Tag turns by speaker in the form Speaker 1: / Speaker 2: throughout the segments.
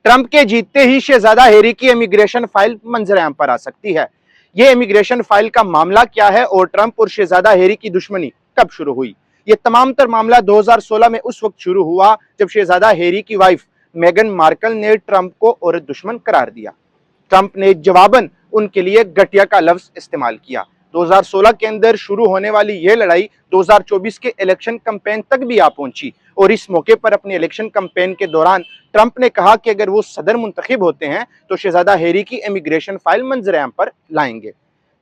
Speaker 1: Trump के जीतते ही शहजादा Harry की इमिग्रेशन फाइल मंजर-ए-आम पर आ सकती है। ये इमिग्रेशन फाइल का मामला क्या है और ट्रंप और शहजादा हैरी की दुश्मनी कब शुरू हुई? ये तमाम तर मामला 2016 में उस वक्त शुरू हुआ जब शहजादा हैरी की वाइफ मेगन मार्कल ने ट्रंप को औरत दुश्मन करार दिया। ट्रंप ने जवाबन उनके लिए घटिया का लफ्ज इस्तेमाल किया। 2016 के अंदर शुरू होने वाली यह लड़ाई 2024 के इलेक्शन कैंपेन तक भी आ पहुंची और इस मौके पर अपने इलेक्शन कैंपेन के दौरान ट्रंप ने कहा कि अगर वो सदर मुंतखब होते हैं तो शहजादा हैरी की इमिग्रेशन फाइल मंजर-ए-आम पर लाएंगे।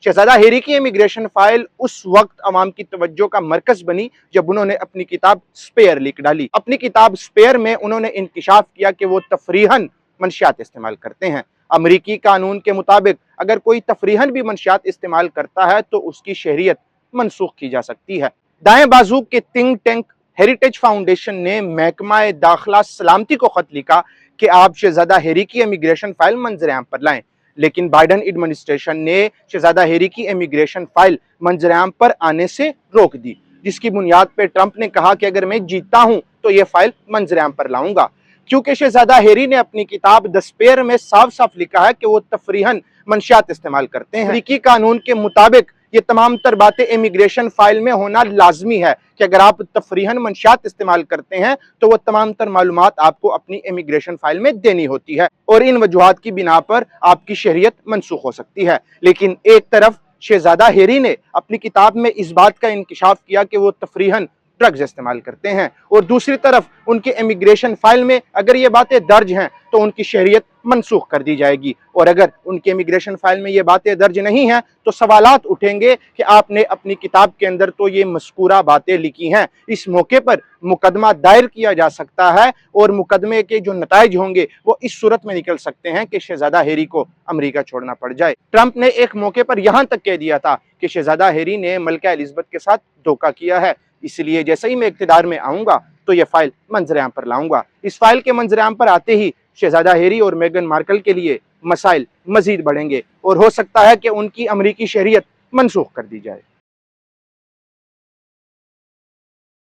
Speaker 1: शहजादा हैरी की इमिग्रेशन फाइल उस वक्त अवाम की तवज्जो का मरकज बनी जब उन्होंने अपनी किताब स्पेयर लिख डाली। अपनी किताब स्पेयर में उन्होंने इंकिशाफ किया कि वो तफरीहन मंशियात इस्तेमाल करते हैं। अमरीकी कानून के मुताबिक अगर कोई तफरीहन भी मंशियात इस्तेमाल करता है तो उसकी शहरियत मनसूख की जा सकती है। दाएं बाजू के थिंक टैंक हेरिटेज फाउंडेशन ने महकमा दाखिला सलामती को खत लिखा कि आप शहजादा हैरी की इमिग्रेशन फाइल मंजर-ए-आम पर लाएं, लेकिन बाइडन एडमिनिस्ट्रेशन ने शहजादा हैरी की इमिग्रेशन फाइल मंजर-ए-आम पर आने से रोक दी, जिसकी बुनियाद पर ट्रंप ने कहा कि अगर मैं जीतता हूं तो यह फाइल मंजर-ए-आम पर लाऊंगा। क्योंकि शहजादा हैरी ने अपनी किताब द स्पेयर में साफ साफ लिखा है कि वो तफरीहन मंशियात इस्तेमाल करते हैं। अमरीकी कानून के मुताबिक ये तमाम तर बातें इमिग्रेशन फाइल में होना लाजमी है कि अगर आप तफरीहन मंशियात इस्तेमाल करते हैं तो वो तमाम तर मालूमात आपको अपनी इमिग्रेशन फाइल में देनी होती है और इन वजूहात की बिना पर आपकी शहरियत मनसूख हो सकती है। लेकिन एक तरफ शहजादा हैरी ने अपनी किताब में इस बात का इंकिशाफ किया कि वो तफरीहन ड्रग्स इस्तेमाल करते हैं और दूसरी तरफ उनके इमिग्रेशन फाइल में अगर ये बातें दर्ज हैं तो उनकी शहरियत मनसूख कर दी जाएगी और अगर उनके इमिग्रेशन फाइल में ये बातें दर्ज नहीं हैं तो सवालात उठेंगे कि आपने अपनी किताब के अंदर तो ये मज़कूरा बातें लिखी हैं। इस मौके पर मुकदमा दायर किया जा सकता है और मुकदमे के जो नताइज होंगे वो इस सूरत में निकल सकते हैं कि शहजादा हैरी को अमेरिका छोड़ना पड़ जाए। ट्रंप ने एक मौके पर यहाँ तक कह दिया था कि शहजादा हैरी ने मलका एलिज़ाबेथ के साथ धोखा किया है, इसलिए जैसे ही मैं इक़्तिदार में आऊंगा तो ये फाइल मंजर-ए-आम पर लाऊंगा। इस फाइल के मंजर-ए-आम पर आते ही शहजादा हैरी और मेगन मार्कल के लिए मसाइल मजीद बढ़ेंगे और हो सकता है कि उनकी अमरीकी शहरियत मनसूख कर दी जाए।